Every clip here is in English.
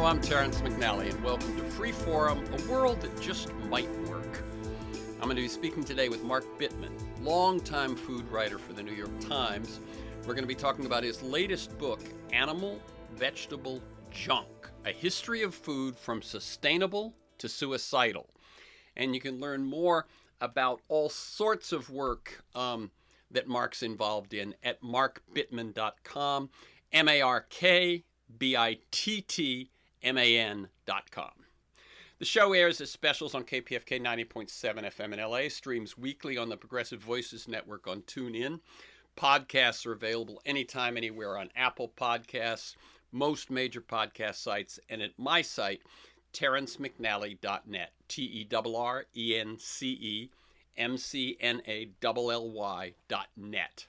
I'm Terrence McNally, and welcome to Freeform, a world that just might work. I'm going to be speaking today with Mark Bittman, longtime food writer for the New York Times. We're going to be talking about his latest book, Animal, Vegetable, Junk, A History of Food from Sustainable to Suicidal. And you can learn more about all sorts of work that Mark's involved in at markbittman.com, markbittman.com. The show airs as specials on KPFK 90.7 FM in LA, streams weekly on the Progressive Voices Network on TuneIn. Podcasts are available anytime, anywhere on Apple Podcasts, most major podcast sites, and at my site, terrencemcnally.net, TerrenceMcNally.net.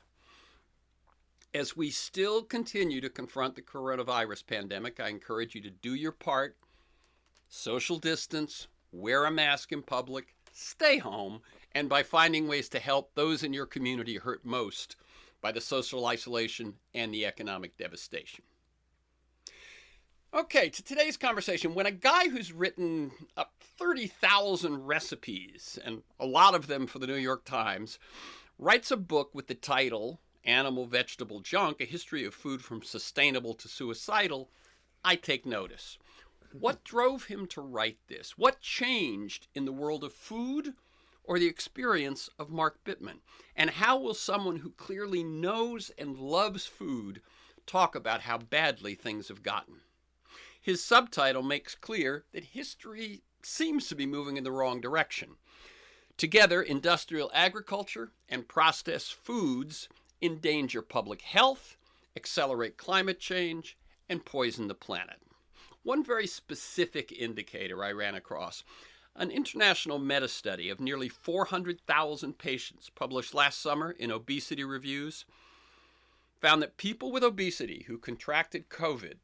As we still continue to confront the coronavirus pandemic, I encourage you to do your part, social distance, wear a mask in public, stay home, and by finding ways to help those in your community hurt most by the social isolation and the economic devastation. Okay, to today's conversation, when a guy who's written up 30,000 recipes, and a lot of them for the New York Times, writes a book with the title, Animal, Vegetable, Junk, A History of Food from Sustainable to Suicidal, I take notice. What drove him to write this? What changed in the world of food or the experience of Mark Bittman? And how will someone who clearly knows and loves food talk about how badly things have gotten? His subtitle makes clear that history seems to be moving in the wrong direction. Together, industrial agriculture and processed foods endanger public health, accelerate climate change, and poison the planet. One very specific indicator I ran across, an international meta-study of nearly 400,000 patients published last summer in Obesity Reviews, found that people with obesity who contracted COVID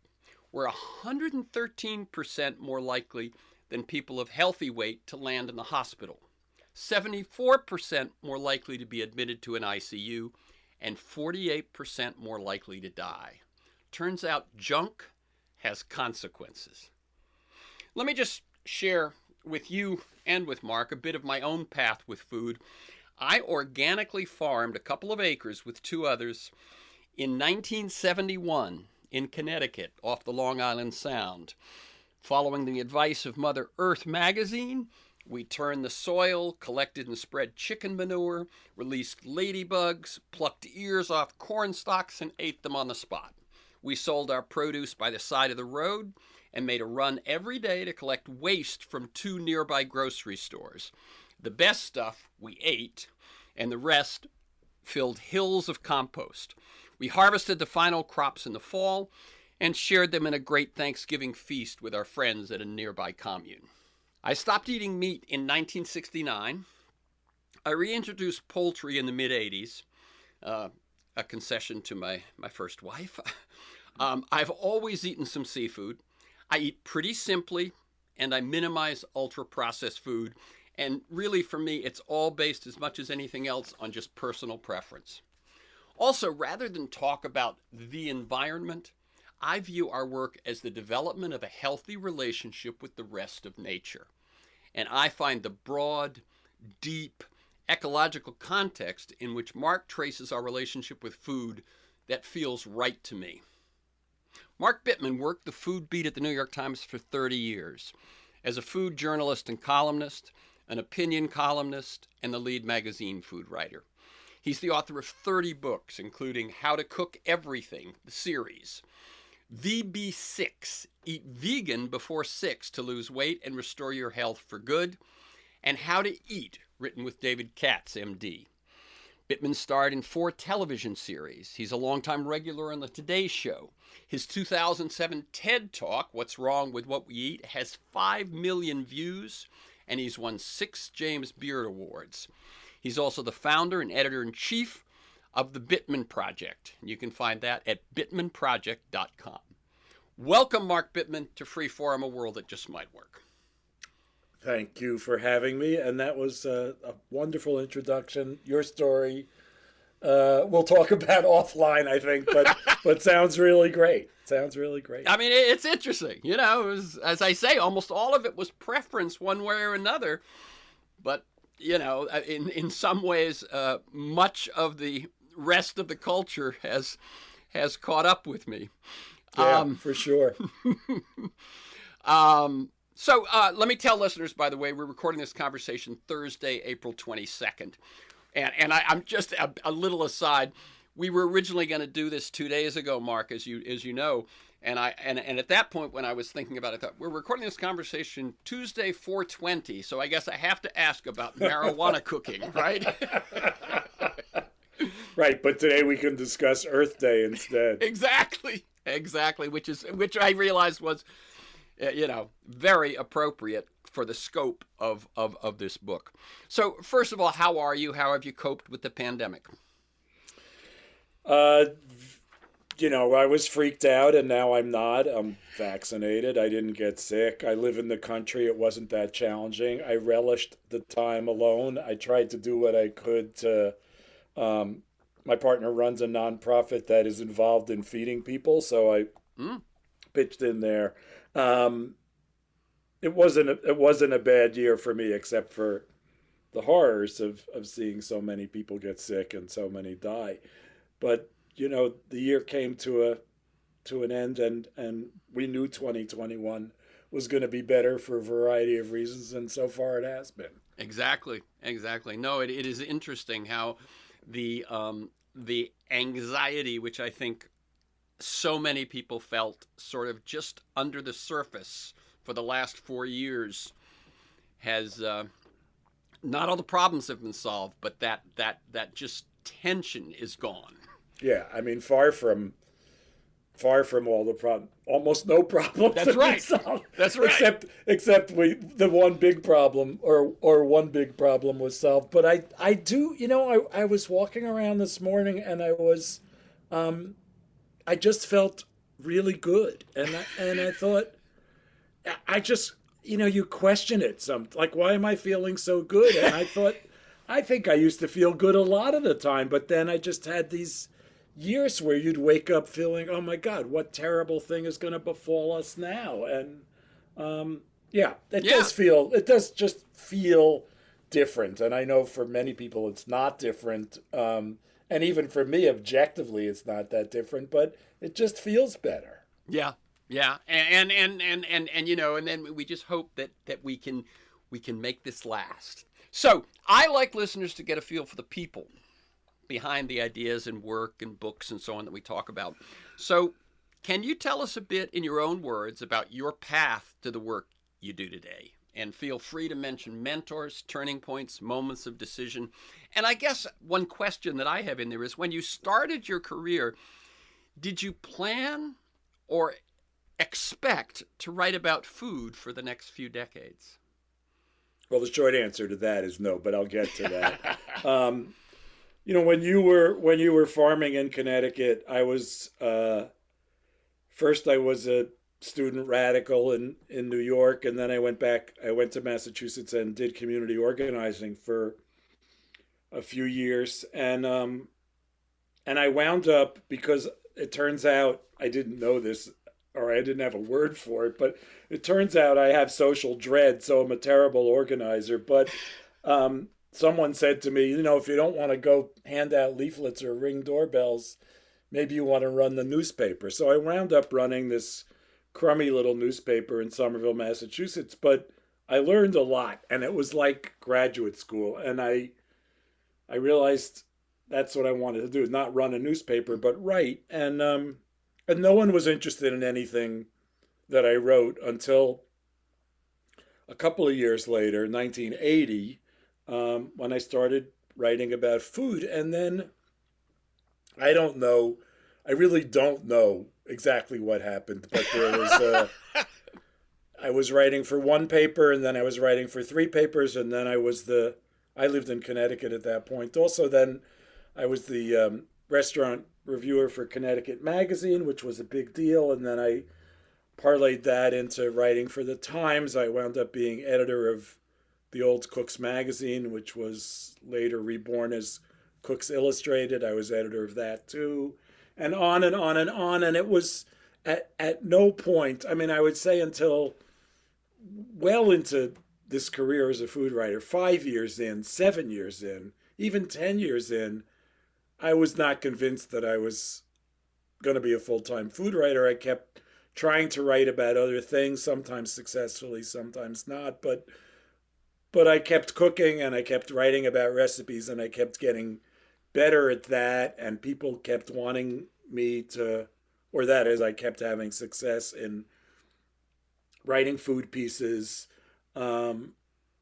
were 113% more likely than people of healthy weight to land in the hospital, 74% more likely to be admitted to an ICU, and 48% more likely to die. Turns out junk has consequences. Let me just share with you and with Mark a bit of my own path with food. I organically farmed a couple of acres with two others in 1971 in Connecticut off the Long Island Sound. Following the advice of Mother Earth magazine, we turned the soil, collected and spread chicken manure, released ladybugs, plucked ears off corn stalks, and ate them on the spot. We sold our produce by the side of the road and made a run every day to collect waste from two nearby grocery stores. The best stuff we ate, and the rest filled hills of compost. We harvested the final crops in the fall and shared them in a great Thanksgiving feast with our friends at a nearby commune. I stopped eating meat in 1969. I reintroduced poultry in the mid-'80s, a concession to my first wife. I've always eaten some seafood. I eat pretty simply, and I minimize ultra-processed food. And really, for me, it's all based as much as anything else on just personal preference. Also, rather than talk about the environment, I view our work as the development of a healthy relationship with the rest of nature. And I find the broad, deep, ecological context in which Mark traces our relationship with food that feels right to me. Mark Bittman worked the food beat at the New York Times for 30 years as a food journalist and columnist, an opinion columnist, and the lead magazine food writer. He's the author of 30 books, including How to Cook Everything, the series, VB6, Eat Vegan Before 6 to Lose Weight and Restore Your Health for Good, and How to Eat, written with David Katz, MD. Bittman starred in 4 television series. He's a longtime regular on the Today Show. His 2007 TED Talk, What's Wrong with What We Eat, has 5 million views, and he's won 6 James Beard Awards. He's also the founder and editor-in-chief of the Bittman Project. You can find that at BITTMAN-Project.com. Welcome, Mark Bittman, to Freeform, a world that just might work. Thank you for having me, and that was a wonderful introduction. Your story we'll talk about offline, I think, but sounds really great. Sounds really great. I mean, it's interesting. You know, as I say, almost all of it was preference one way or another. But, you know, in some ways, much of the rest of the culture has caught up with me. Yeah, for sure. So let me tell listeners, by the way, we're recording this conversation Thursday, April 22nd. And I'm just a little aside. We were originally going to do this 2 days ago, Mark, as you know. And at that point, when I was thinking about it, I thought, we're recording this conversation Tuesday, 4/20. So I guess I have to ask about marijuana cooking, right? Right, but today we can discuss Earth Day instead. Exactly. Which I realized was, very appropriate for the scope of this book. So, first of all, how are you? How have you coped with the pandemic? I was freaked out and now I'm not. I'm vaccinated. I didn't get sick. I live in the country. It wasn't that challenging. I relished the time alone. I tried to do what I could to. My partner runs a nonprofit that is involved in feeding people, so I pitched in there. It wasn't a bad year for me, except for the horrors of seeing so many people get sick and so many die. But the year came to an end, and we knew 2021 was going to be better for a variety of reasons, and so far it has been. Exactly. No, it is interesting how the anxiety, which I think so many people felt sort of just under the surface for the last 4 years, has not all the problems have been solved, but that just tension is gone. Yeah, I mean, far from all the problem, almost no problems. That's right. That's right. Except the one big problem or one big problem was solved. But I do, I was walking around this morning and I just felt really good, and I thought, I just, you question it like, why am I feeling so good? And I thought, I think I used to feel good a lot of the time, but then I just had these years where you'd wake up feeling, oh my God, what terrible thing is going to befall us now? And it does just feel different. And I know for many people it's not different. And even for me, objectively, it's not that different, but it just feels better. Yeah. And then we just hope that we can make this last. So I like listeners to get a feel for the people behind the ideas and work and books and so on that we talk about. So can you tell us a bit in your own words about your path to the work you do today? And feel free to mention mentors, turning points, moments of decision. And I guess one question that I have in there is, when you started your career, did you plan or expect to write about food for the next few decades? Well, the short answer to that is no, but I'll get to that. When you were farming in Connecticut, I was first I was a student radical in New York, and then I went to Massachusetts and did community organizing for a few years, and I wound up, because it turns out, I didn't know this, or I didn't have a word for it, but it turns out I have social dread, so I'm a terrible organizer. But someone said to me, if you don't want to go hand out leaflets or ring doorbells, maybe you want to run the newspaper. So I wound up running this crummy little newspaper in Somerville, Massachusetts, but I learned a lot, and it was like graduate school. And I realized that's what I wanted to do, not run a newspaper, but write. And no one was interested in anything that I wrote until a couple of years later, 1980, when I started writing about food. And then I really don't know exactly what happened, but there was I was writing for one paper, and then I was writing for three papers, and then I lived in Connecticut at that point. Also, then I was the restaurant reviewer for Connecticut Magazine, which was a big deal, and then I parlayed that into writing for the Times. I wound up being editor of the old Cook's Magazine, which was later reborn as Cooks Illustrated. I was editor of that too, and on and on and on. And it was at no point, I mean, I would say until well into this career as a food writer, 5 years in, 7 years in, even 10 years in, I was not convinced that I was going to be a full time food writer. I kept trying to write about other things, sometimes successfully, sometimes not. But I kept cooking and I kept writing about recipes and I kept getting better at that. And people kept wanting me to, or that is, I kept having success in writing food pieces. Um,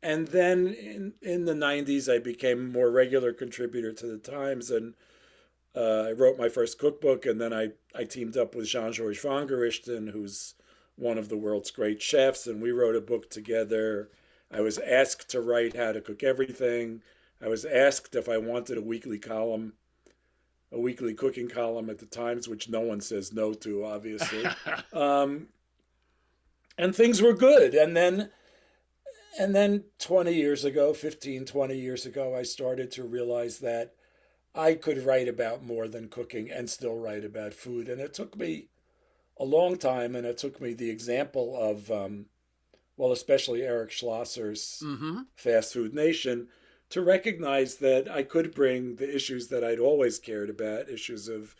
and then in the 90s, I became a more regular contributor to the Times. And I wrote my first cookbook. And then I teamed up with Jean-Georges Van Gerichten, who's one of the world's great chefs. And we wrote a book together. I was asked to write How to Cook Everything. I was asked if I wanted a weekly column, a weekly cooking column at the Times, which no one says no to, obviously. Um, and things were good. And then 20 years ago, 15, 20 years ago, I started to realize that I could write about more than cooking and still write about food. And it took me a long time, and it took me the example of, well, especially Eric Schlosser's Mm-hmm. Fast Food Nation, to recognize that I could bring the issues that I'd always cared about, issues of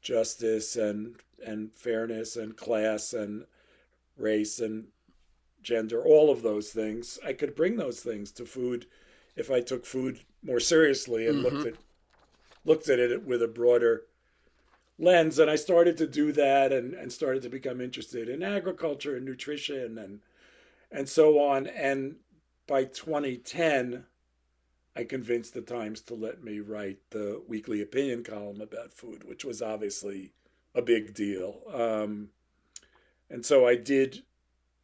justice and fairness and class and race and gender, all of those things. I could bring those things to food if I took food more seriously and Mm-hmm. looked at it with a broader lens. And I started to do that and started to become interested in agriculture and nutrition and so on. And by 2010, I convinced the Times to let me write the weekly opinion column about food, which was obviously a big deal. And so I did,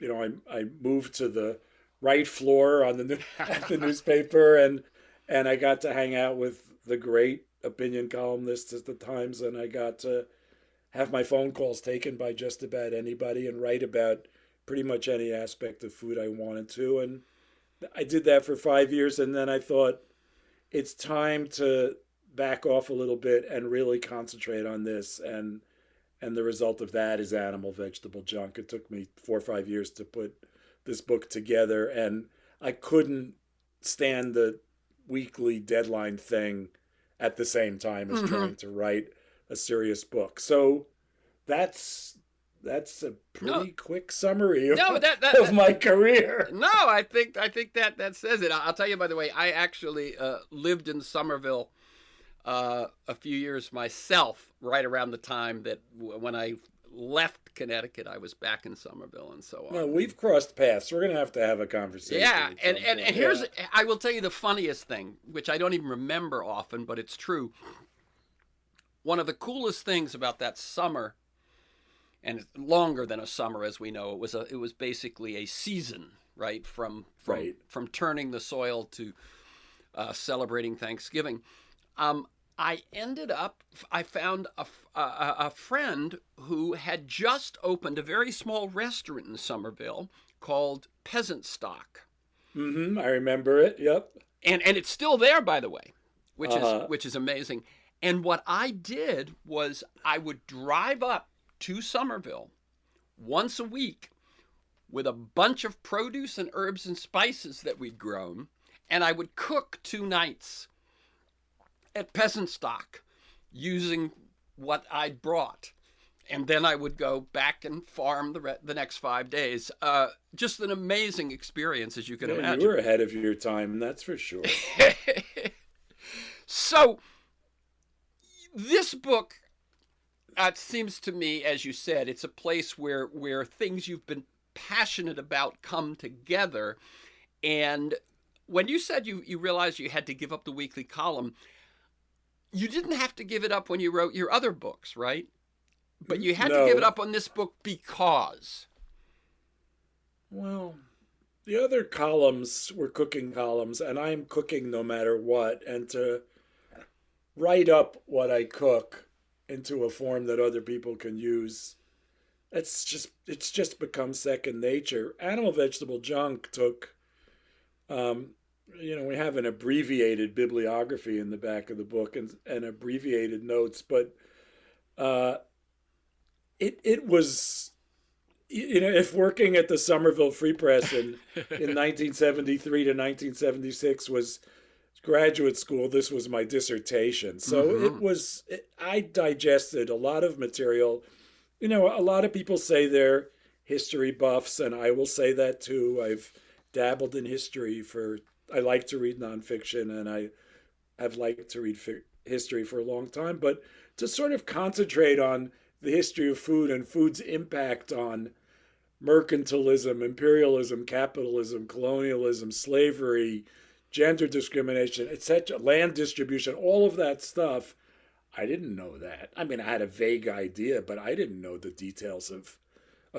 I moved to the right floor on the at the newspaper, and I got to hang out with the great opinion columnists at the Times, and I got to have my phone calls taken by just about anybody and write about pretty much any aspect of food I wanted to. And I did that for 5 years, and then I thought it's time to back off a little bit and really concentrate on this. And the result of that is Animal Vegetable Junk. It took me 4 or 5 years to put this book together, and I couldn't stand the weekly deadline thing at the same time as Mm-hmm. trying to write a serious book. So that's that's a No, pretty quick summary no, of my career. no. I think that says it. I'll tell you. By the way, I actually lived in Somerville a few years myself, right around the time that when I left Connecticut, I was back in Somerville and so No, on. we've crossed paths. We're gonna have to have a conversation Yeah, at and, some and, point. and here's, Yeah. I will tell you the funniest thing, which I don't even remember often, but it's true. One of the coolest things about that summer, and it's longer than a summer as we know, it was basically a season, right? Right. From turning the soil to celebrating Thanksgiving. Um, I ended up, I found a friend who had just opened a very small restaurant in Somerville called Peasant Stock. I remember it. Yep. And it's still there, by the way, which is Uh-huh. which is amazing. And what I did was I would drive up to Somerville once a week with a bunch of produce and herbs and spices that we'd grown, and I would cook 2 nights at Peasant Stock using what I'd brought. And then I would go back and farm the next 5 days. Just an amazing experience, as you can Yeah, you were imagine. ahead of your time, that's for sure. So, this book, it seems to me, as you said, it's a place where things you've been passionate about come together. And when you said you realized you had to give up the weekly column, you didn't have to give it up when you wrote your other books, right? But you had to give it No. up on this book because. Well, the other columns were cooking columns, and I'm cooking no matter what. And to write up what I cook into a form that other people can use, it's just become second nature. Animal Vegetable Junk took um, we have an abbreviated bibliography in the back of the book and abbreviated notes, but uh, it was, if working at the Somerville Free Press in 1973 to 1976 was graduate school, this was my dissertation. So Mm-hmm. I digested a lot of material. A lot of people say they're history buffs, and I will say that too. I've dabbled in history I like to read nonfiction, and I've liked to read history for a long time. But to sort of concentrate on the history of food and food's impact on mercantilism, imperialism, capitalism, colonialism, slavery, gender discrimination, etc., land distribution, all of that stuff. I didn't know that. I mean, I had a vague idea, but I didn't know the details of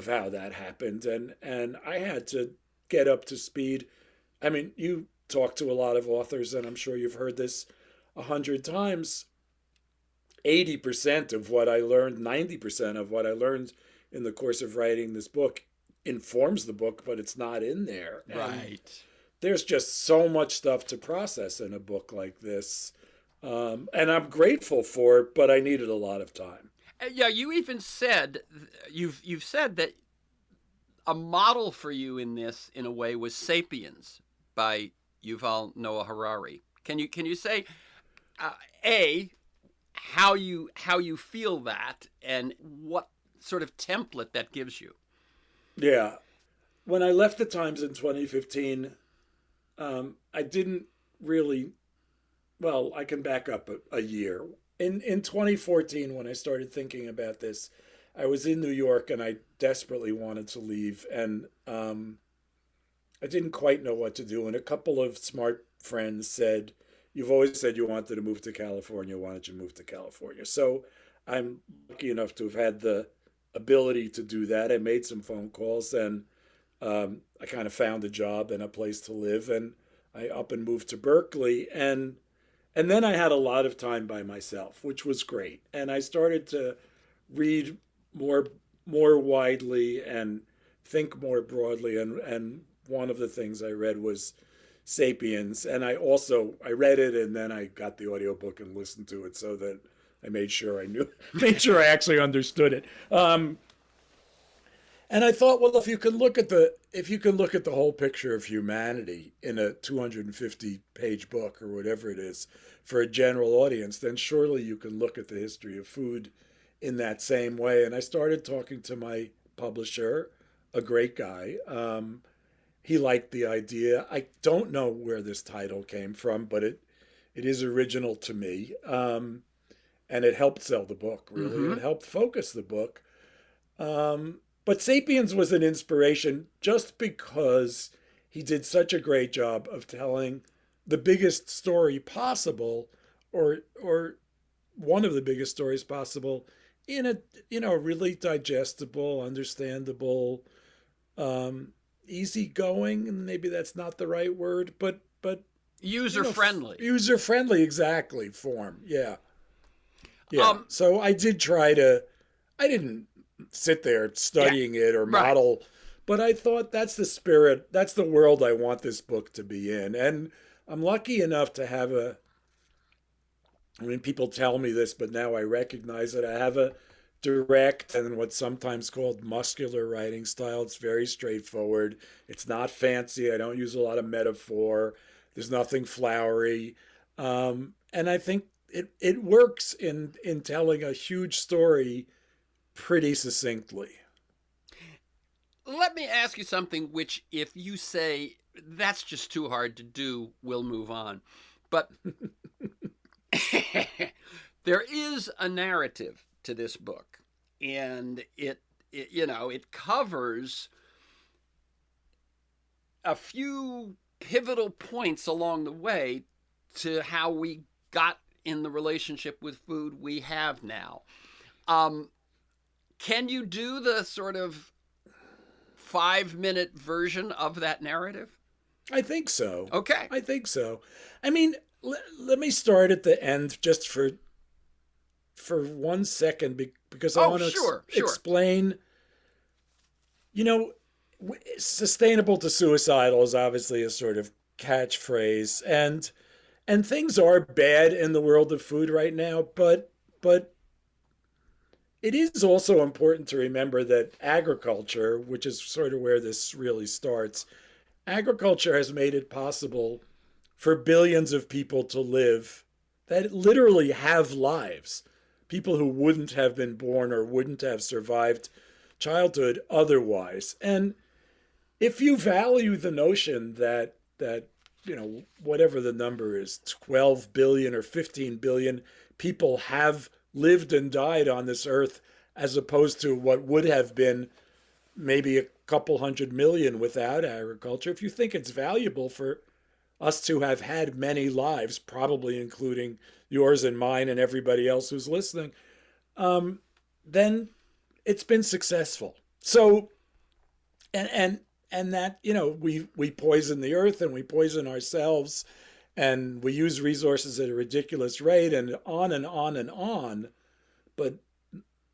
how that happened, and I had to get up to speed. I mean, you talk to a lot of authors, and I'm sure you've heard this 100 times. 80% of what I learned, 90% of what I learned in the course of writing this book informs the book, but it's not in there. And Right. there's just so much stuff to process in a book like this. And I'm grateful for it, but I needed a lot of time. Yeah, you even said you've said that a model for you in this, in a way, was *Sapiens* by Yuval Noah Harari. Can you say uh, a how you feel that, and what sort of template that gives you? Yeah. When I left the Times in 2015, I didn't really, well, I can back up a year. In 2014, when I started thinking about this, I was in New York and I desperately wanted to leave. And I didn't quite know what to do. And a couple of smart friends said, "You've always said you wanted to move to California. Why don't you move to California?" So I'm lucky enough to have had the ability to do that. I made some phone calls, and I kind of found a job and a place to live. And I up and moved to Berkeley. And then I had a lot of time by myself, which was great. And I started to read more more widely and think more broadly. And one of the things I read was *Sapiens*, and I read it and then I got the audiobook and listened to it so that I made sure I knew made sure I actually understood it. And I thought, well, if you can look at the whole picture of humanity in a 250-page book or whatever it is for a general audience, then surely you can look at the history of food in that same way. And I started talking to my publisher, a great guy. He liked the idea. I don't know where this title came from, but it is original to me, and it helped sell the book. Really, Mm-hmm. it helped focus the book. But *Sapiens* was an inspiration just because he did such a great job of telling the biggest story possible, or one of the biggest stories possible, in a really digestible, understandable, um, easygoing, and maybe that's not the right word, but User friendly. user friendly, exactly, form. Yeah, yeah. Um, So I did try to. I didn't sit there yeah, studying it or right. model, but I thought that's the spirit, that's the world I want this book to be in. And I'm lucky enough to have I mean, people tell me this, but now I recognize it. I have a direct and what's sometimes called muscular writing style. It's very straightforward. It's not fancy. I don't use a lot of metaphor. There's nothing flowery. And I think it works in telling a huge story pretty succinctly. Let me ask you something which, if you say that's just too hard to do, we'll move on. But there is a narrative to this book, and it covers a few pivotal points along the way to how we got in the relationship with food we have now. Um, can you do the sort of 5-minute version of that narrative? I think so. Okay. I think so. I mean, let me start at the end just for 1 second because I Oh, want to sure, sure. explain. You know, sustainable to suicidal is obviously a sort of catchphrase. And things are bad in the world of food right now, but it is also important to remember that agriculture, which is sort of where this really starts, agriculture has made it possible for billions of people to live that literally have lives. People who wouldn't have been born or wouldn't have survived childhood otherwise. And if you value the notion that whatever the number is, 12 billion or 15 billion people have lived and died on this earth, as opposed to what would have been maybe a couple 100 million without agriculture, if you think it's valuable for us to have had many lives, probably including yours and mine and everybody else who's listening, um, then it's been successful. So, and and that, we poison the earth and we poison ourselves, and we use resources at a ridiculous rate, and on and on and on. But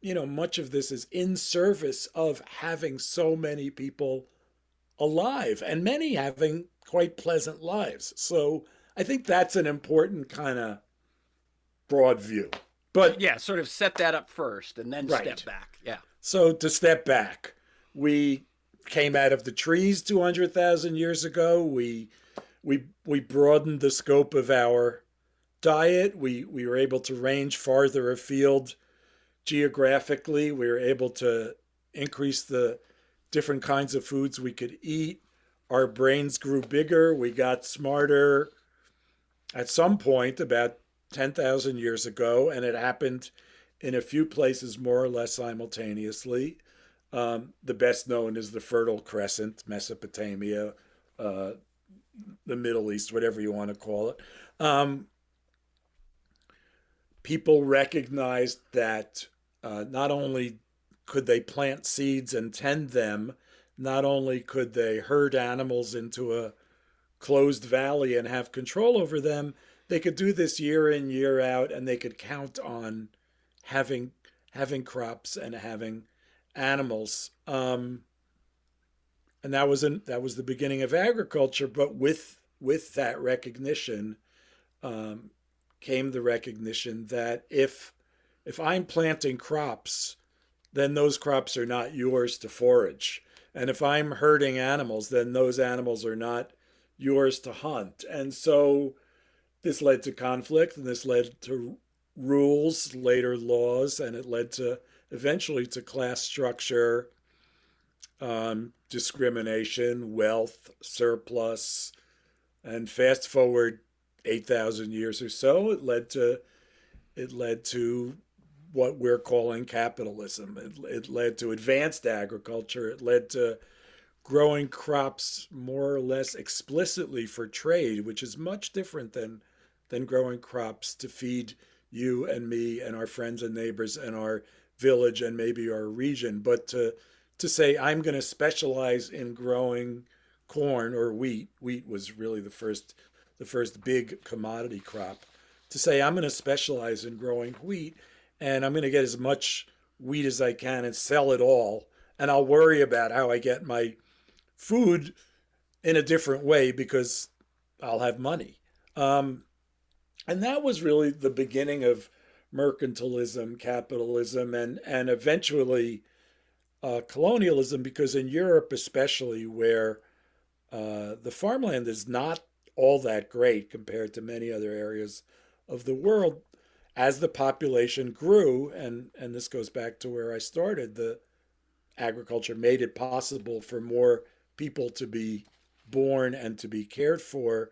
much of this is in service of having so many people alive, and many having quite pleasant lives. So I think that's an important kind of broad view. But Yeah, sort of set that up first and then step right. back. Yeah. So to step back, we came out of the trees 200,000 years ago. We broadened the scope of our diet. We were able to range farther afield geographically. We were able to increase the different kinds of foods we could eat. Our brains grew bigger. We got smarter at some point about 10,000 years ago, and it happened in a few places more or less simultaneously. The best known is the Fertile Crescent, Mesopotamia, uh, the Middle East, whatever you want to call it. Um, People recognized that not only could they plant seeds and tend them, not only could they herd animals into a closed valley and have control over them, they could do this year in, year out, and they could count on having having crops and having animals. And that was the beginning of agriculture. But with that recognition um, came the recognition that if I'm planting crops, then those crops are not yours to forage. And if I'm herding animals, then those animals are not yours to hunt. And so this led to conflict, and this led to rules, later laws, and it led to eventually to class structure, discrimination, wealth, surplus, and fast forward 8,000 years or so, it led to what we're calling capitalism. It led to advanced agriculture. It led to growing crops more or less explicitly for trade, which is much different than growing crops to feed you and me and our friends and neighbors and our village and maybe our region, but to say I'm going to specialize in growing corn or wheat. Wheat was really the first big commodity crop. To say I'm going to specialize in growing wheat, and I'm going to get as much wheat as I can and sell it all, and I'll worry about how I get my food in a different way because I'll have money. Um, and that was really the beginning of mercantilism, capitalism, and eventually colonialism, because in Europe, especially, where the farmland is not all that great compared to many other areas of the world, as the population grew, and this goes back to where I started, the agriculture made it possible for more people to be born and to be cared for.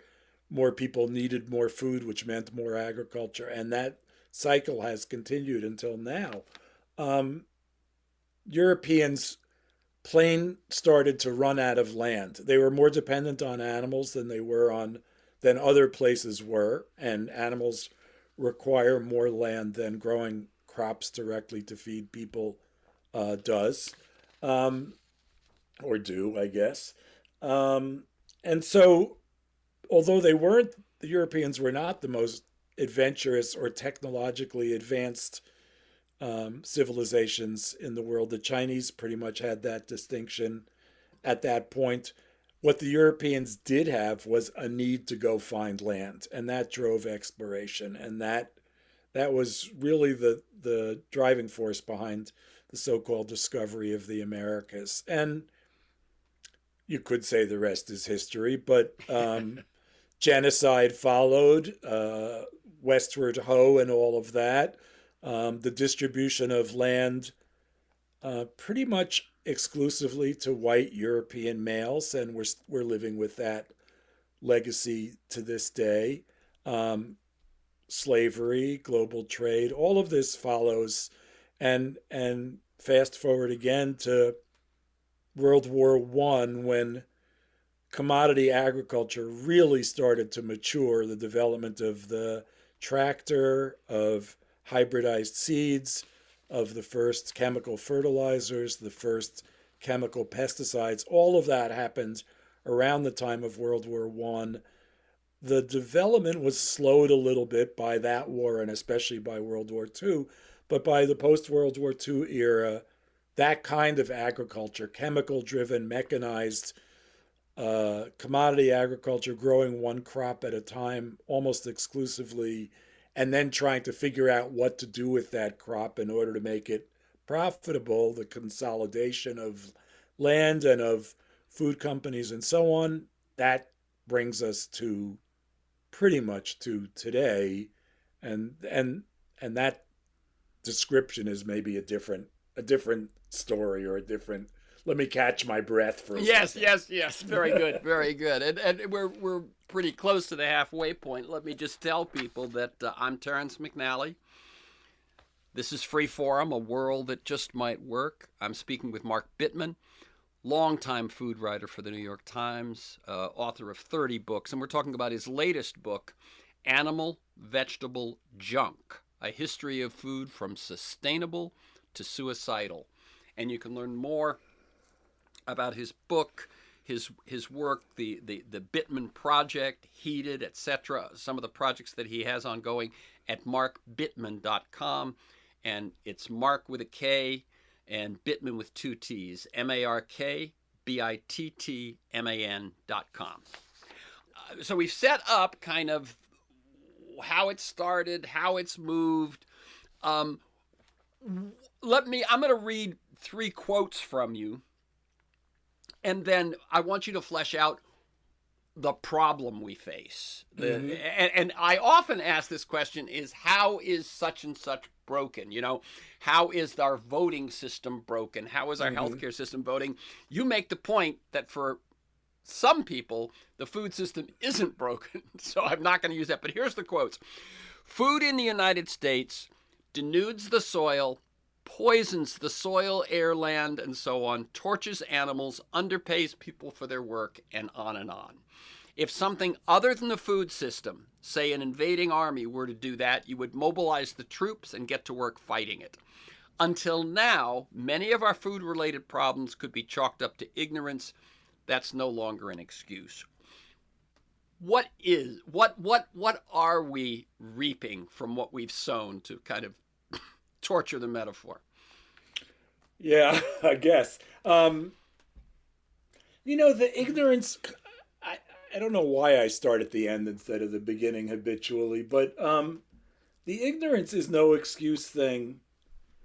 More people needed more food, which meant more agriculture, and that cycle has continued until now. Um, Europeans plain started to run out of land. They were more dependent on animals than other places were, and animals require more land than growing crops directly to feed people does, um, or do, I guess. Um, and so, although the Europeans were not the most adventurous or technologically advanced civilizations in the world. The Chinese pretty much had that distinction at that point. what the Europeans did have was a need to go find land, and that drove exploration, and that was really the driving force behind the so-called discovery of the Americas. And you could say the rest is history, but genocide followed, westward ho, and all of that. The distribution of land pretty much exclusively to white European males, and we're living with that legacy to this day. Um, Slavery, global trade, all of this follows, and fast forward again to World War I, when commodity agriculture really started to mature, the development of the tractor, of hybridized seeds, of the first chemical fertilizers, the first chemical pesticides, all of that happened around the time of World War I. The development was slowed a little bit by that war and especially by World War II. But by the post World War II era, that kind of agriculture, chemical driven, mechanized, commodity agriculture, growing one crop at a time almost exclusively, and then trying to figure out what to do with that crop in order to make it profitable, the consolidation of land and of food companies and so on, that brings us to pretty much to today. And that description is maybe a different story, or a different, let me catch my breath for a Yes, second. yes, yes. Very good, very good. And we're pretty close to the halfway point. Let me just tell people that I'm Terrence McNally. This is Freeform, a world that just might work. I'm speaking with Mark Bittman, longtime food writer for the New York Times, author of 30 books, and we're talking about his latest book, Animal Vegetable Junk: A History of Food from Sustainable to Suicidal. And you can learn more about his book, his work, the Bittman Project, Heated, etc. Some of the projects that he has ongoing at markbittman.com, and it's Mark with a K and Bittman with two T's, MarkBittman.com. So we've set up kind of how it started, how it's moved. I'm going to read 3 quotes from you, and then I want you to flesh out the problem we face. Mm-hmm. And I often ask this question: is how is such and such broken? How is our voting system broken? How is our Mm-hmm. healthcare system voting? You make the point that for some people, the food system isn't broken. So I'm not going to use that. But here's the quotes: food in the United States denudes the soil, poisons the soil, air, land, and so on, tortures animals, underpays people for their work, and on and on. If something other than the food system, say an invading army, were to do that, you would mobilize the troops and get to work fighting it. Until now, many of our food-related problems could be chalked up to ignorance. That's no longer an excuse. What are we reaping from what we've sown, to kind of torture the metaphor? Yeah, I guess. The ignorance. I, I don't know why I start at the end instead of the beginning habitually, but the ignorance is no excuse thing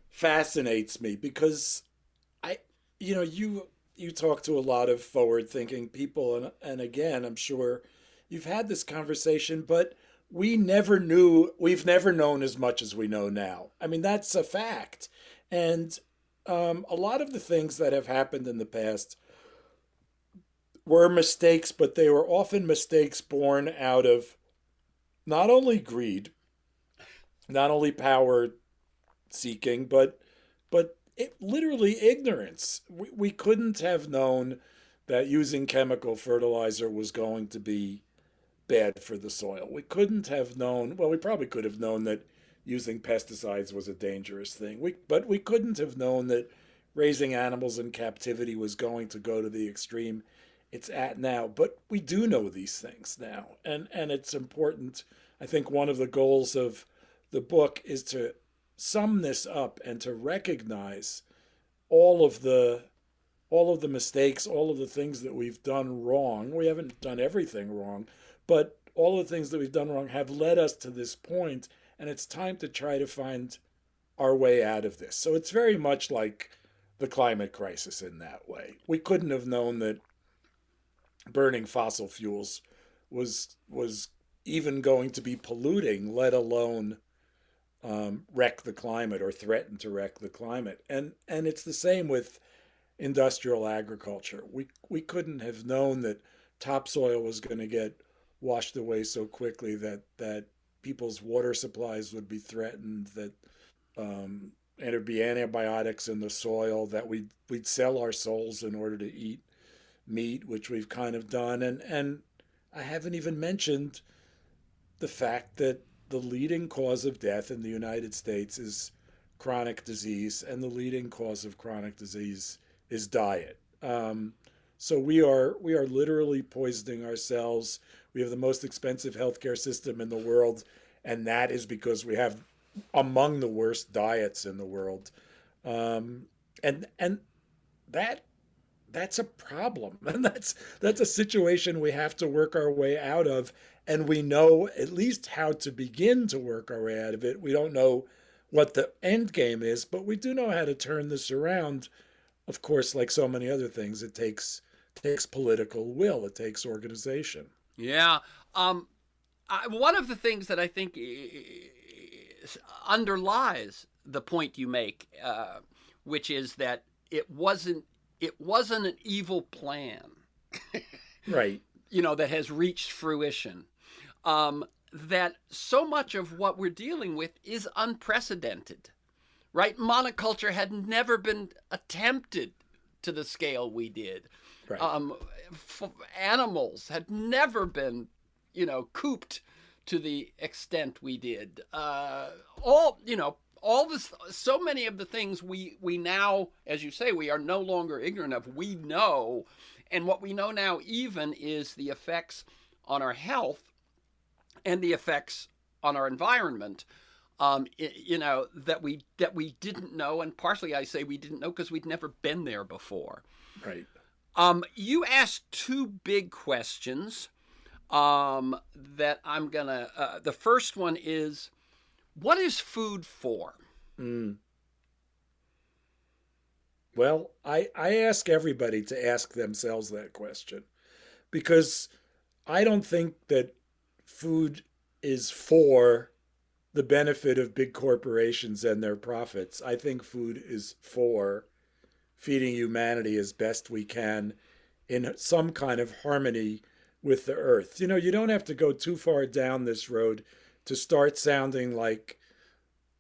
fascinates me, because I, you talk to a lot of forward-thinking people, and again, I'm sure you've had this conversation, but we've never known as much as we know now. I mean, that's a fact. And a lot of the things that have happened in the past were mistakes, but they were often mistakes born out of not only greed, not only power seeking, but literally ignorance. We couldn't have known that using chemical fertilizer was going to be bad for the soil. We couldn't have known, well, we probably could have known that using pesticides was a dangerous thing. But we couldn't have known that raising animals in captivity was going to go to the extreme it's at now. But we do know these things now. And it's important. I think one of the goals of the book is to sum this up and to recognize all of the all of the mistakes, all of the things that we've done wrong. We haven't done everything wrong, but all the things that we've done wrong have led us to this point, and it's time to try to find our way out of this. So it's very much like the climate crisis in that way. We couldn't have known that burning fossil fuels was even going to be polluting, let alone wreck the climate or threaten to wreck the climate. And it's the same with industrial agriculture. We couldn't have known that topsoil was going to get washed away so quickly, that people's water supplies would be threatened, that and there'd be antibiotics in the soil, that we'd sell our souls in order to eat meat, which we've kind of done. And I haven't even mentioned the fact that the leading cause of death in the United States is chronic disease, and the leading cause of chronic disease is diet. So we are literally poisoning ourselves. We have the most expensive healthcare system in the world, and that is because we have among the worst diets in the world. And that that's a problem, and that's a situation we have to work our way out of. And we know at least how to begin to work our way out of it. We don't know what the end game is, but we do know how to turn this around. Of course, like so many other things, it takes political will, it takes organization. Yeah. One of the things that I think underlies the point you make, which is that it wasn't an evil plan, Right. that has reached fruition. That so much of what we're dealing with is unprecedented, right? Monoculture had never been attempted to the scale we did. Right. Animals had never been, cooped to the extent we did. All this, so many of the things we now, as you say, we are no longer ignorant of. We know, and what we know now even is the effects on our health and the effects on our environment. That we didn't know, and partially I say we didn't know because we'd never been there before. Right. You asked two big questions that I'm gonna. The first one is, what is food for? Mm. Well, I ask everybody to ask themselves that question, because I don't think that food is for the benefit of big corporations and their profits. I think food is for feeding humanity as best we can in some kind of harmony with the earth. You don't have to go too far down this road to start sounding like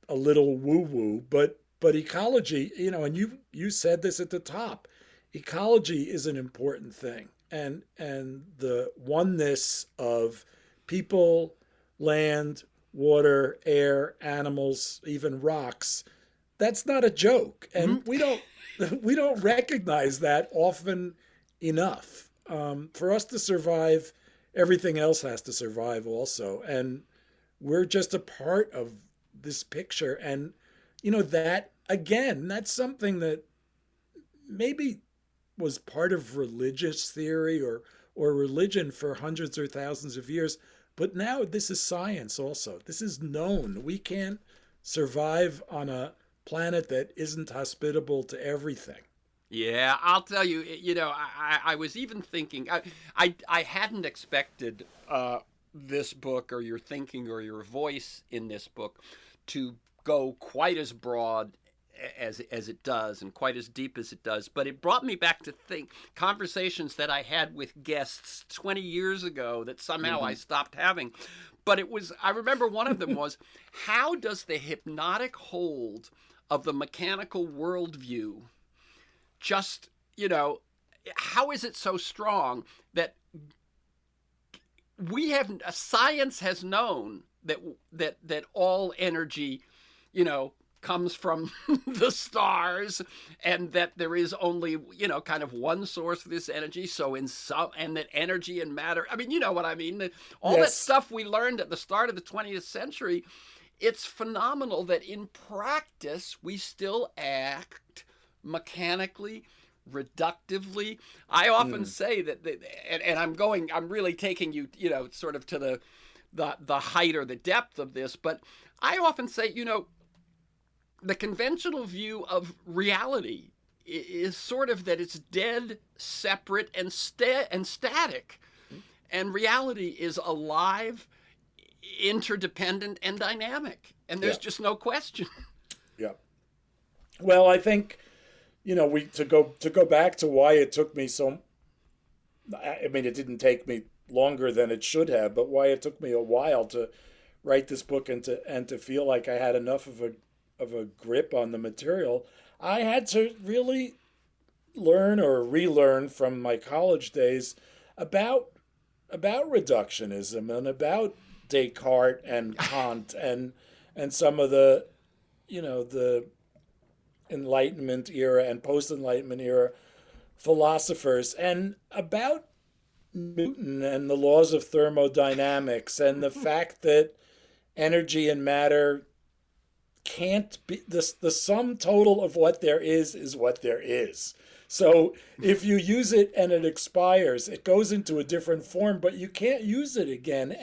a little woo woo, but ecology, and you said this at the top. Ecology is an important thing, and the oneness of people, land, water, air, animals, even rocks. That's not a joke, and we don't recognize that often enough. For us to survive, everything else has to survive also, and we're just a part of this picture. And that again, that's something that maybe was part of religious theory or religion for hundreds or thousands of years, but now this is science also. This is known. We can't survive on a planet that isn't hospitable to everything. Yeah, I'll tell you. I was even thinking. I hadn't expected this book, or your thinking, or your voice in this book, to go quite as broad as it does, and quite as deep as it does. But it brought me back to think conversations that I had with guests 20 years ago that somehow I stopped having. But I remember one of them was, how does the hypnotic hold of the mechanical worldview just, how is it so strong that science has known that all energy, comes from the stars, and that there is only, kind of one source of this energy. So and that energy and matter, I mean, you know what I mean? All that Yes. stuff we learned at the start of the 20th century, it's phenomenal that in practice we still act mechanically, reductively. I often Mm. say that, and I'm really taking you, sort of to the height or the depth of this, but I often say, the conventional view of reality is sort of that it's dead, separate, and static, and reality is alive, interdependent, and dynamic, and there's Yeah. just no question. Yeah. Well, I think, we to go back to why it took me so. I mean, it didn't take me longer than it should have, but why it took me a while to write this book and to feel like I had enough of a grip on the material. I had to really learn or relearn from my college days about reductionism and about Descartes and Kant and some of the Enlightenment era and post Enlightenment era philosophers, and about Newton and the laws of thermodynamics and the fact that energy and matter can't be the sum total of what there is what there is. So if you use it and it expires, it goes into a different form, but you can't use it again.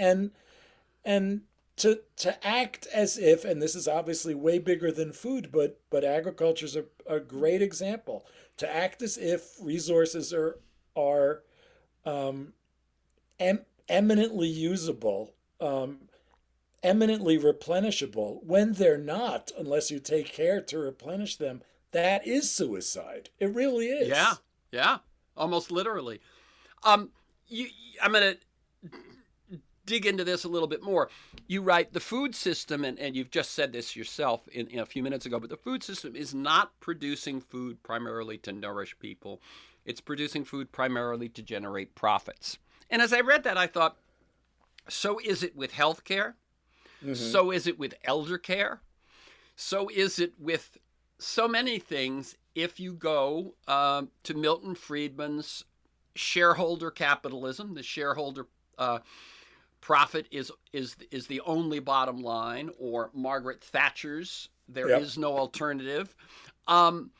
And to act as if, and this is obviously way bigger than food, but agriculture is a great example. To act as if resources are um, eminently usable, eminently replenishable, when they're not, unless you take care to replenish them, that is suicide. It really Yeah, is. yeah, almost literally. Um, you, I'm gonna dig into this a little bit more. You write the food system, and you've just said this yourself in a few minutes ago, but the food system is not producing food primarily to nourish people. It's producing food primarily to generate profits. And as I read that, I thought, so is it with healthcare? Mm-hmm. So is it with elder care? So is it with so many things. If you go to Milton Friedman's shareholder capitalism, the shareholder profit is the only bottom line, or Margaret Thatcher's there Yep. is no alternative. Um,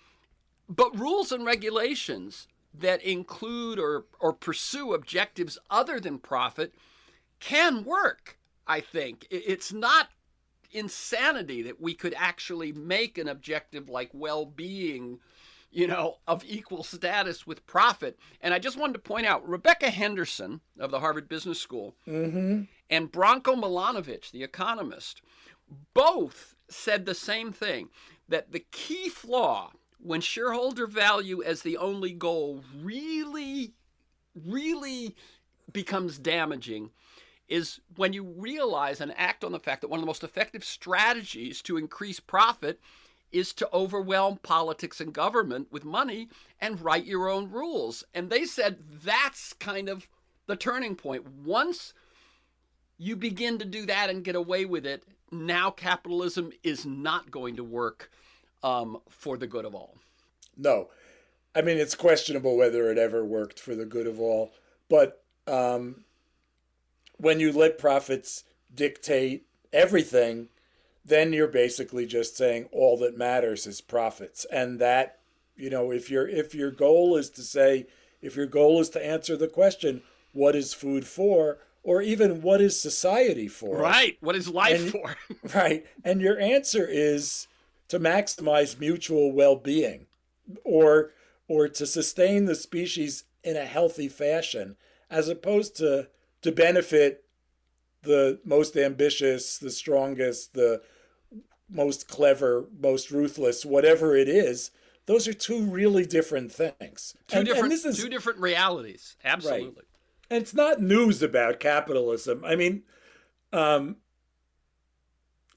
but rules and regulations that include or pursue objectives other than profit can work. I think it's not insanity that we could actually make an objective like well-being, of equal status with profit. And I just wanted to point out Rebecca Henderson of the Harvard Business School Mm-hmm. and Branko Milanovic, the economist, both said the same thing, that the key flaw when shareholder value as the only goal really becomes damaging is when you realize and act on the fact that one of the most effective strategies to increase profit is to overwhelm politics and government with money and write your own rules. And they said that's kind of the turning point. Once you begin to do that and get away with it, now capitalism is not going to work for the good of all. No, I mean, it's questionable whether it ever worked for the good of all. But when you let profits dictate everything, then you're basically just saying all that matters is profits. And that, if your goal is to say, if your goal is to answer the question, what is food for, or even what is society for, Right. What is life and for? right, and your answer is to maximize mutual well-being, or to sustain the species in a healthy fashion, as opposed to benefit the most ambitious, the strongest, the most clever, most ruthless, whatever it is. Those are two really different things. And this Two is different realities. right. Absolutely. And it's not news about capitalism. I mean, um,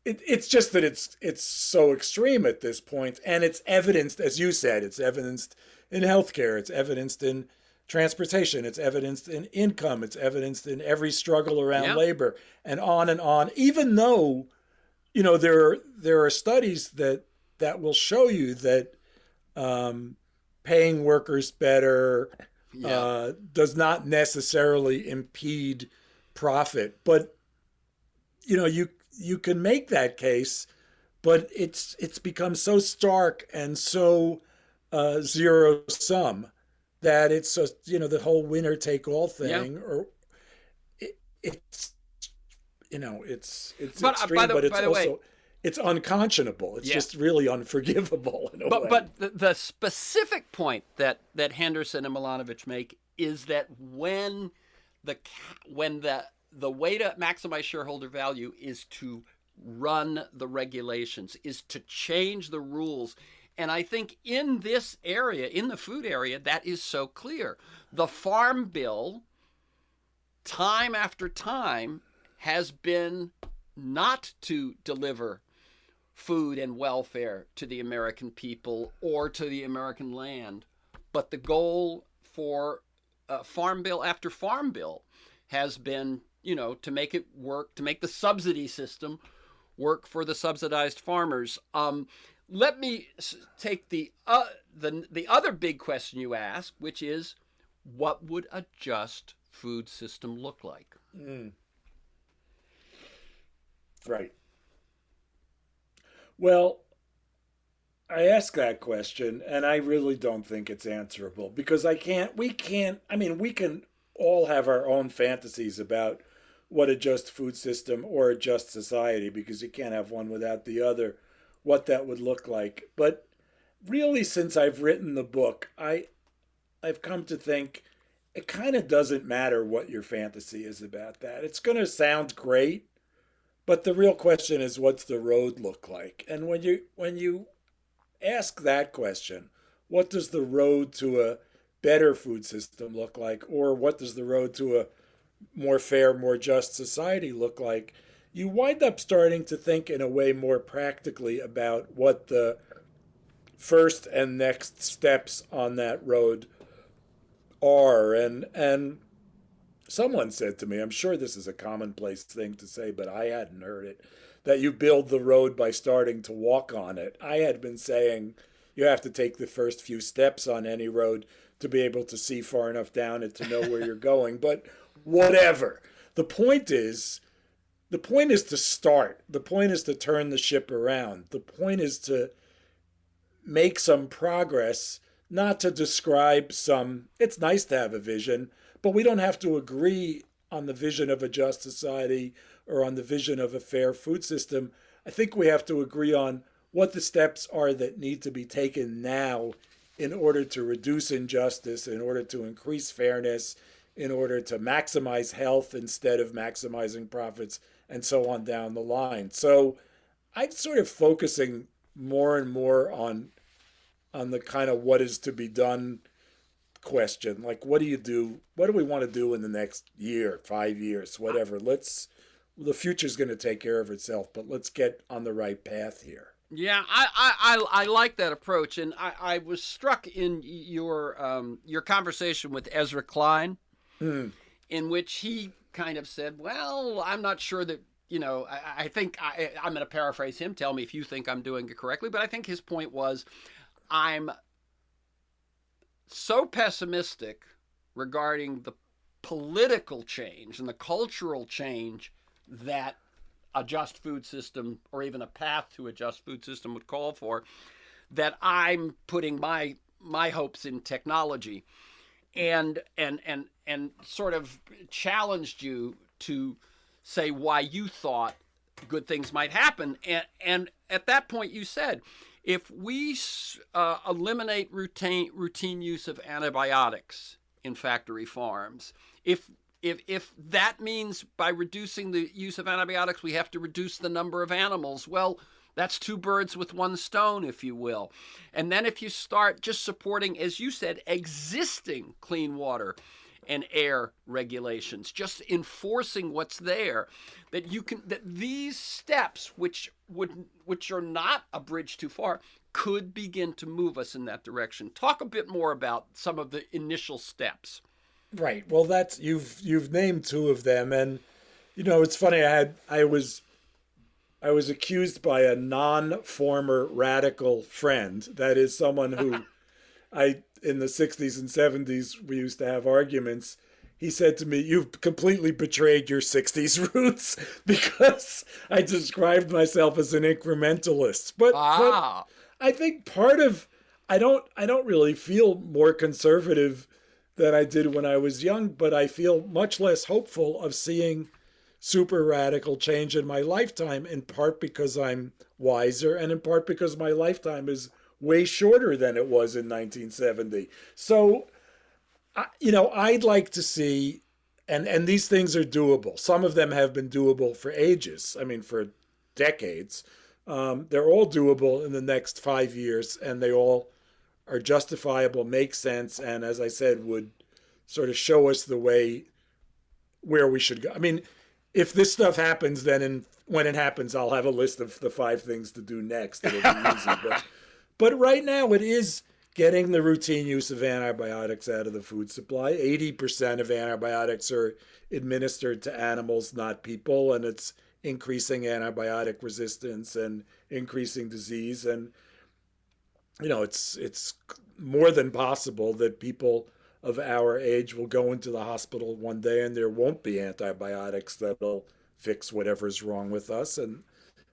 it's just that it's so extreme at this point, and it's evidenced, as you said, it's evidenced in healthcare, it's evidenced in transportation, it's evidenced in income, it's evidenced in every struggle around Yeah. labor, and on and on. Even though there are studies that will show you that paying workers better Yeah. does not necessarily impede profit, but you can make that case, but it's become so stark and so zero sum, that it's a, the whole winner take all Yeah. thing, or it's it's But by extreme, but it's the way, also it's unconscionable. It's yeah. just really unforgivable in a way. But the specific point that Henderson and Milanovic make is that the when the way to maximize shareholder value is to run the regulations, is to change the rules. And I think in this area, in the food area, that is so clear. The Farm Bill, time after time, has been not to deliver food and welfare to the American people or to the American land. But the goal for Farm Bill after Farm Bill has been, to make it work, to make the subsidy system work for the subsidized farmers. Let me take the other big question you ask, which is, what would a just food system look like? Mm. Right. Well, I ask that question, and I really don't think it's answerable because I mean, we can all have our own fantasies about what a just food system or a just society, because you can't have one without the other, what that would look like. But really, since I've written the book, I've come to think it kind of doesn't matter what your fantasy is about that. It's going to sound great, but the real question is, what's the road look like? And when you ask that question, what does the road to a better food system look like, or what does the road to a more fair, more just society look like? You wind up starting to think in a way more practically about what the first and next steps on that road are. And someone said to me, I'm sure this is a commonplace thing to say, but I hadn't heard it, that you build the road by starting to walk on it. I had been saying you have to take the first few steps on any road to be able to see far enough down it to know where you're going. But whatever. The point is, the point is to start. The point is to turn the ship around. The point is to make some progress, not to describe some, it's nice to have a vision, but we don't have to agree on the vision of a just society or on the vision of a fair food system. I think we have to agree on what the steps are that need to be taken now in order to reduce injustice, in order to increase fairness, in order to maximize health instead of maximizing profits, and so on down the line. So I'm sort of focusing more and more on the kind of what is to be done question. Like, what do you do? What do we want to do in the next year, 5 years, whatever? The future's going to take care of itself, but let's get on the right path here. Yeah, I like that approach, and I was struck in your conversation with Ezra Klein, Mm. in which he kind of said, "Well, I'm not sure that." I think I'm going to paraphrase him. Tell me if you think I'm doing it correctly. But I think his point was, I'm so pessimistic regarding the political change and the cultural change that a just food system or even a path to a just food system would call for, that I'm putting my hopes in technology, and sort of challenged you to say why you thought good things might happen. And at that point you said, if we eliminate routine use of antibiotics in factory farms, if that means by reducing the use of antibiotics we have to reduce the number of animals, well, that's two birds with one stone, if you will. And then if you start just supporting, as you said, existing clean water and air regulations, just enforcing what's there, that these steps, which are not a bridge too far, could begin to move us in that direction. Talk a bit more about some of the initial steps. Right. Well, that's you've named two of them, and it's funny. I was accused by a non-former radical friend, that is someone who in the 60s and 70s we used to have arguments. He said to me, "You've completely betrayed your 60s roots," because I described myself as an incrementalist. But Ah, I think part of I don't really feel more conservative than I did when I was young, but I feel much less hopeful of seeing super radical change in my lifetime, in part because I'm wiser and in part because my lifetime is way shorter than it was in 1970. So, I'd like to see, and these things are doable. Some of them have been doable for ages. I mean, for decades. They're all doable in the next 5 years, and they all are justifiable, make sense, and as I said, would sort of show us the way where we should go. I mean, if this stuff happens, then when it happens, I'll have a list of the 5 things to do next. It'll be easy, but right now it is getting the routine use of antibiotics out of the food supply. 80% of antibiotics are administered to animals, not people, and it's increasing antibiotic resistance and increasing disease. And it's more than possible that people of our age will go into the hospital one day and there won't be antibiotics that'll fix whatever's wrong with us, and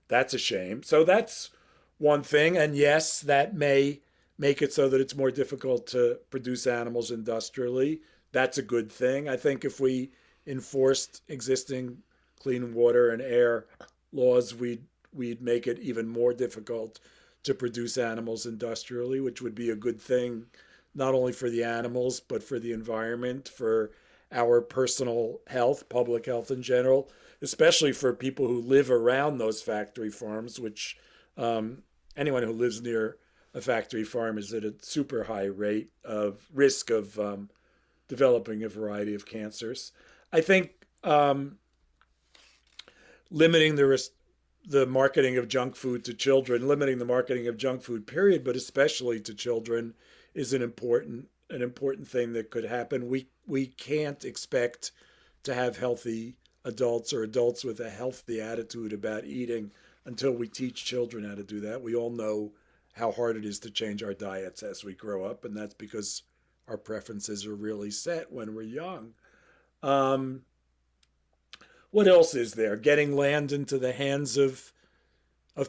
that's a shame. So that's one thing, and yes, that may make it so that it's more difficult to produce animals industrially. That's a good thing. I think if we enforced existing clean water and air laws, we'd make it even more difficult to produce animals industrially, which would be a good thing, not only for the animals, but for the environment, for our personal health, public health in general, especially for people who live around those factory farms, which anyone who lives near a factory farm is at a super high rate of risk of developing a variety of cancers. I think limiting the marketing of junk food to children, limiting the marketing of junk food, period, but especially to children, is an important thing that could happen. We can't expect to have healthy adults or adults with a healthy attitude about eating until we teach children how to do that. We all know how hard it is to change our diets as we grow up, and that's because our preferences are really set when we're young. Um, what else is there? Getting land into the hands of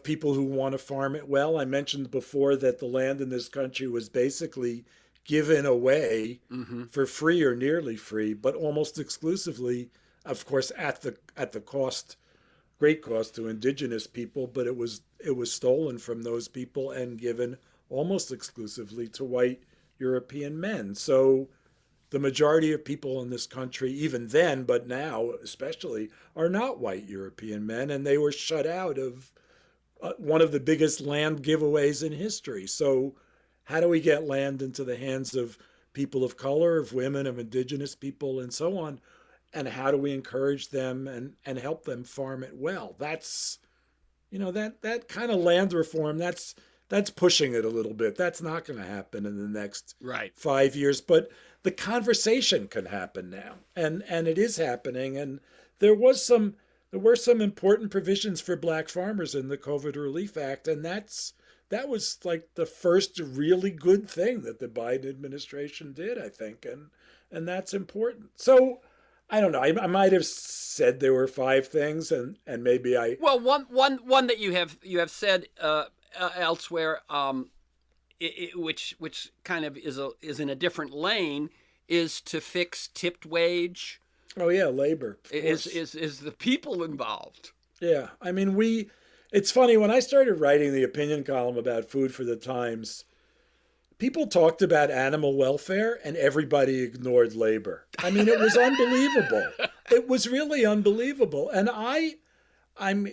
people who want to farm it well. I mentioned before that the land in this country was basically given away Mm-hmm. for free or nearly free, but almost exclusively, of course, at the cost, great cost to indigenous people. But it was stolen from those people and given almost exclusively to white European men. So the majority of people in this country, even then, but now especially, are not white European men, and they were shut out of one of the biggest land giveaways in history. So, how do we get land into the hands of people of color, of women, of indigenous people, and so on? And how do we encourage them and help them farm it well? That's that kind of land reform. That's pushing it a little bit. That's not going to happen in the next Right. 5 years. But the conversation can happen now, and it is happening. And there was some there were some important provisions for black farmers in the COVID Relief Act, and that was like the first really good thing that the Biden administration did, I think, and that's important. So I don't know. I might have said there were 5 things, and maybe I. Well, one that you have said elsewhere, which kind of is in a different lane, is to fix tipped wage. Oh yeah, labor. Of Is course. is the people involved? Yeah. I mean, it's funny, when I started writing the opinion column about food for the Times, people talked about animal welfare and everybody ignored labor. I mean, it was unbelievable. It was really unbelievable. And I'm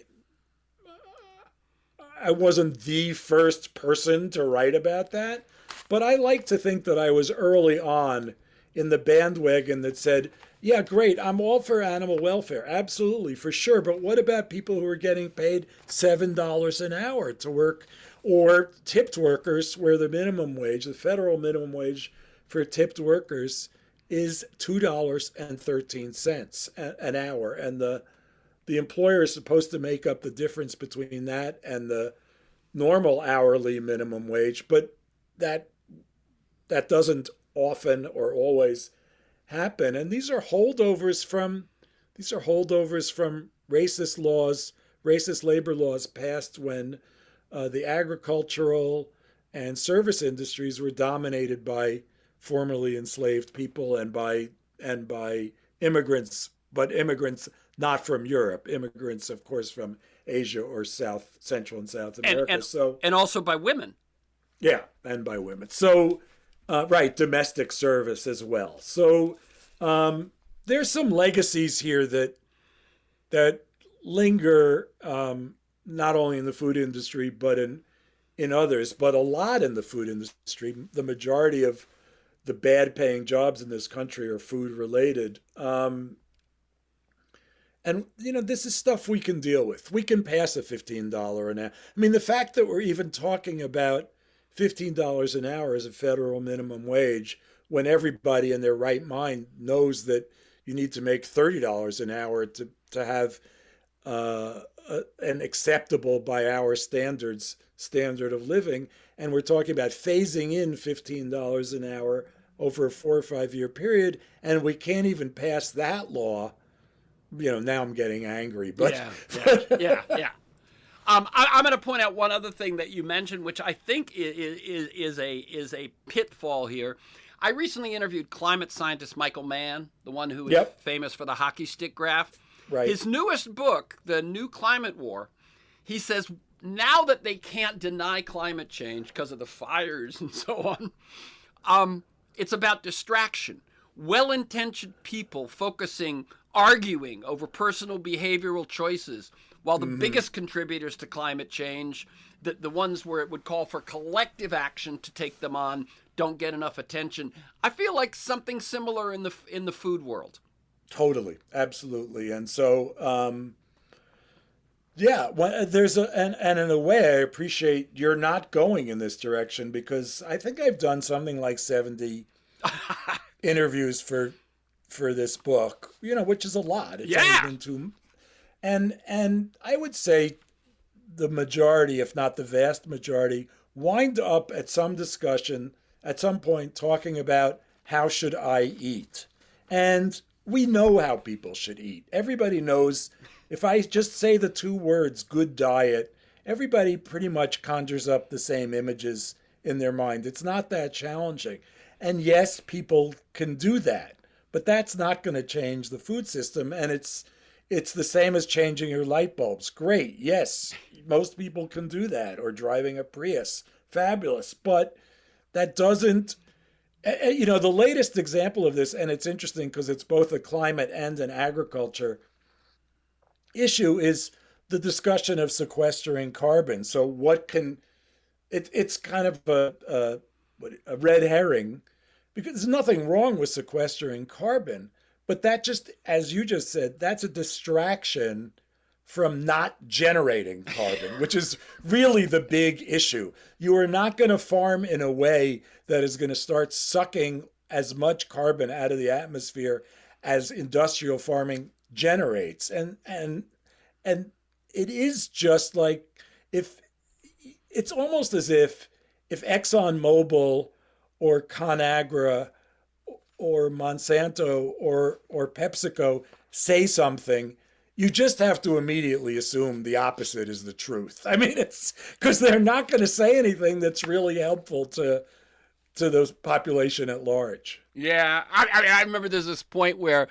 I wasn't the first person to write about that, but I like to think that I was early on in the bandwagon that said, yeah, great, I'm all for animal welfare, absolutely, for sure, but what about people who are getting paid $7 an hour to work, or tipped workers where the minimum wage, the federal minimum wage for tipped workers is $2.13 an hour, and the employer is supposed to make up the difference between that and the normal hourly minimum wage, but that that doesn't often or always happen. And these are holdovers from racist laws, racist labor laws passed when the agricultural and service industries were dominated by formerly enslaved people and by immigrants, but immigrants not from Europe, immigrants, of course, from Asia or Central and South and America. and So and also by women. yeah, and by women. So right, domestic service as well. So there's some legacies here that linger, not only in the food industry but in others, but a lot in the food industry. The majority of the bad paying jobs in this country are food related. And this is stuff we can deal with. We can pass a $15 an hour. I mean, the fact that we're even talking about $15 an hour as a federal minimum wage when everybody in their right mind knows that you need to make $30 an hour to have an acceptable by our standards standard of living. And we're talking about phasing in $15 an hour over a 4 or 5 year period. And we can't even pass that law. Now I'm getting angry, but Yeah. I'm going to point out one other thing that you mentioned, which I think is a pitfall here. I recently interviewed climate scientist Michael Mann, the one who is famous for the hockey stick graph. Right. His newest book, The New Climate War, he says now that they can't deny climate change because of the fires and so on, it's about distraction. Well-intentioned people arguing over personal behavioral choices, while the biggest contributors to climate change, the ones where it would call for collective action to take them on, don't get enough attention. I feel like something similar in the food world. Totally, absolutely, and so there's and in a way I appreciate you're not going in this direction, because I think I've done something like 70 interviews for this book, which is a lot. It's only been and I would say the majority, if not the vast majority, wind up at some discussion at some point talking about how should I eat. And we know how people should eat. Everybody knows, if I just say the 2 words, good diet, everybody pretty much conjures up the same images in their mind. It's not that challenging. And yes, people can do that, but that's not going to change the food system. And it's the same as changing your light bulbs. Great. Yes, most people can do that, or driving a Prius. Fabulous. But that doesn't, the latest example of this, and it's interesting because it's both a climate and an agriculture issue, is the discussion of sequestering carbon. So it's kind of a red herring, because there's nothing wrong with sequestering carbon, but that just, as you just said, that's a distraction from not generating carbon, which is really the big issue. You are not going to farm in a way that is going to start sucking as much carbon out of the atmosphere as industrial farming generates. And it is just like, if it's almost as if ExxonMobil or ConAgra or Monsanto or PepsiCo say something, you just have to immediately assume the opposite is the truth. I mean, it's because they're not going to say anything that's really helpful to the population at large. Yeah, I remember there's this point where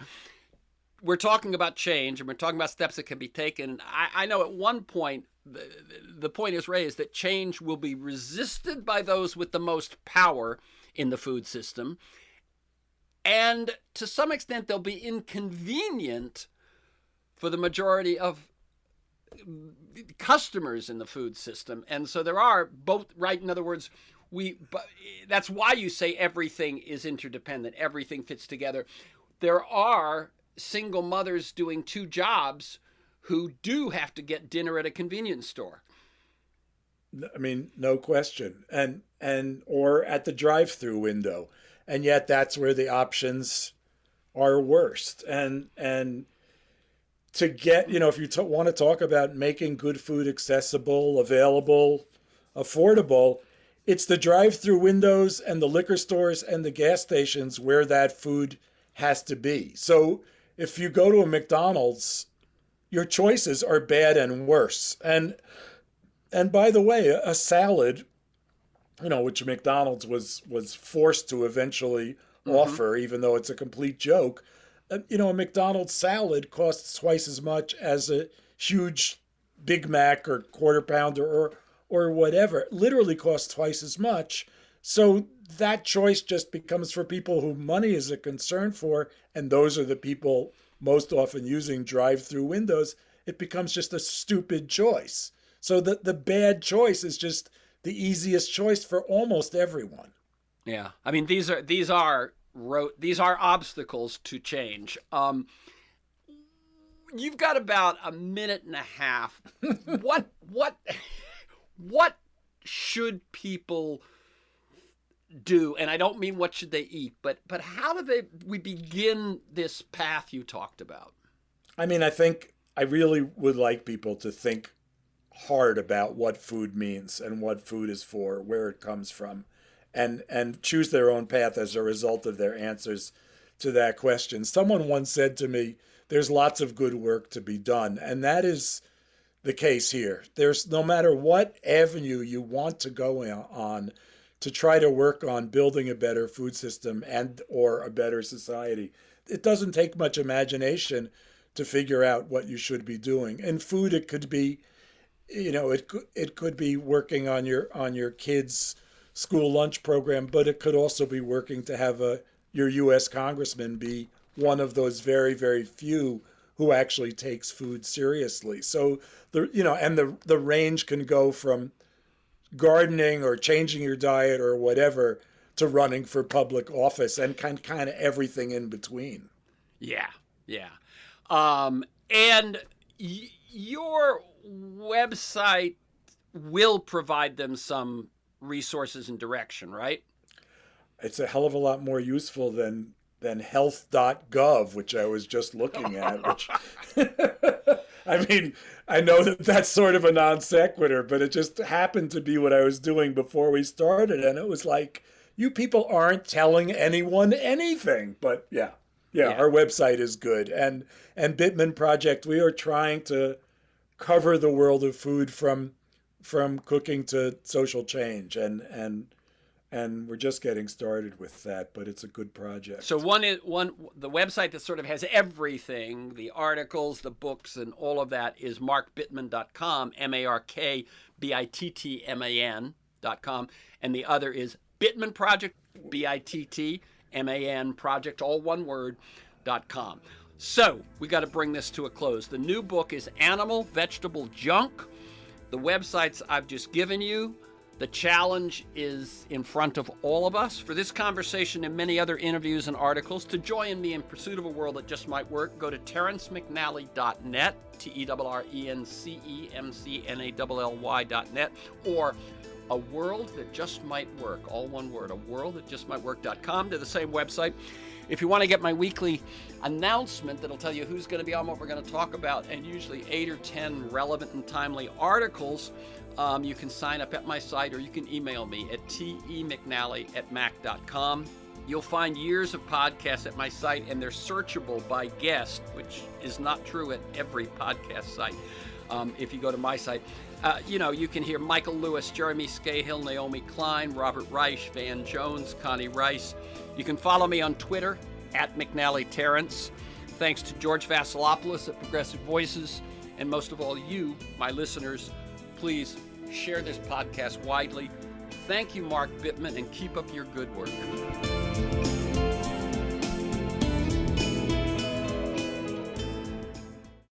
we're talking about change and we're talking about steps that can be taken. I know at one point the point is raised that change will be resisted by those with the most power in the food system, and to some extent they'll be inconvenient for the majority of customers in the food system. And so there are both, right? In other words, that's why you say everything is interdependent, everything fits together. There are single mothers doing 2 jobs who do have to get dinner at a convenience store. I mean, no question. And or at the drive-through window. And yet that's where the options are worst. And to get, if you want to talk about making good food accessible, available, affordable, it's the drive-through windows and the liquor stores and the gas stations where that food has to be. So if you go to a McDonald's, your choices are bad and worse. And by the way, a salad which McDonald's was forced to eventually offer, even though it's a complete joke. A McDonald's salad costs twice as much as a huge Big Mac or Quarter Pounder or whatever. It literally costs twice as much. So that choice just becomes for people who money is a concern for, and those are the people most often using drive-through windows. It becomes just a stupid choice. So the bad choice is just the easiest choice for almost everyone. Yeah, I mean these are obstacles to change. You've got about a minute and a half. What should people do? And I don't mean what should they eat, but how do we begin this path you talked about? I mean, I think I really would like people to think hard about what food means and what food is for, where it comes from, and choose their own path as a result of their answers to that question. Someone once said to me, there's lots of good work to be done, and that is the case here. There's, no matter what avenue you want to go on to try to work on building a better food system and or a better society, it doesn't take much imagination to figure out what you should be doing. In food, it could be, it could be working on your kids' school lunch program, but it could also be working to have your U.S. congressman be one of those very, very few who actually takes food seriously. So the range can go from gardening or changing your diet or whatever to running for public office and kind of everything in between. Yeah. And your website will provide them some resources and direction, right? It's a hell of a lot more useful than health.gov, which I was just looking at. Which, I mean, I know that's sort of a non sequitur, but it just happened to be what I was doing before we started, and it was like, you people aren't telling anyone anything. But yeah, our website is good, and Bittman Project, we are trying to cover the world of food from cooking to social change, and we're just getting started with that, but it's a good project. So the website that sort of has everything, the articles, the books, and all of that is markbittman.com, markbittman.com, and the other is Bittman Project, BITTMAN Project, all one word, .com. So we got to bring this to a close. The new book is Animal Vegetable Junk. The websites I've just given you. The challenge is in front of all of us. For this conversation and many other interviews and articles, to join me in pursuit of a world that just might work, go to TerrenceMcNally.net, TerrenceMcNally.net, or A World That Just Might Work, all one word, aworldthatjustmightwork.com, to the same website. If you want to get my weekly announcement that'll tell you who's going to be on, what we're going to talk about, and usually 8 or 10 relevant and timely articles, you can sign up at my site, or you can email me at temcnally@mac.com. You'll find years of podcasts at my site, and they're searchable by guest, which is not true at every podcast site. If you go to my site, you can hear Michael Lewis, Jeremy Scahill, Naomi Klein, Robert Reich, Van Jones, Connie Rice. You can follow me on Twitter at McNally Terrence. Thanks to George Vasilopoulos at Progressive Voices, and most of all you, my listeners. Please share this podcast widely. Thank you, Mark Bittman, and keep up your good work.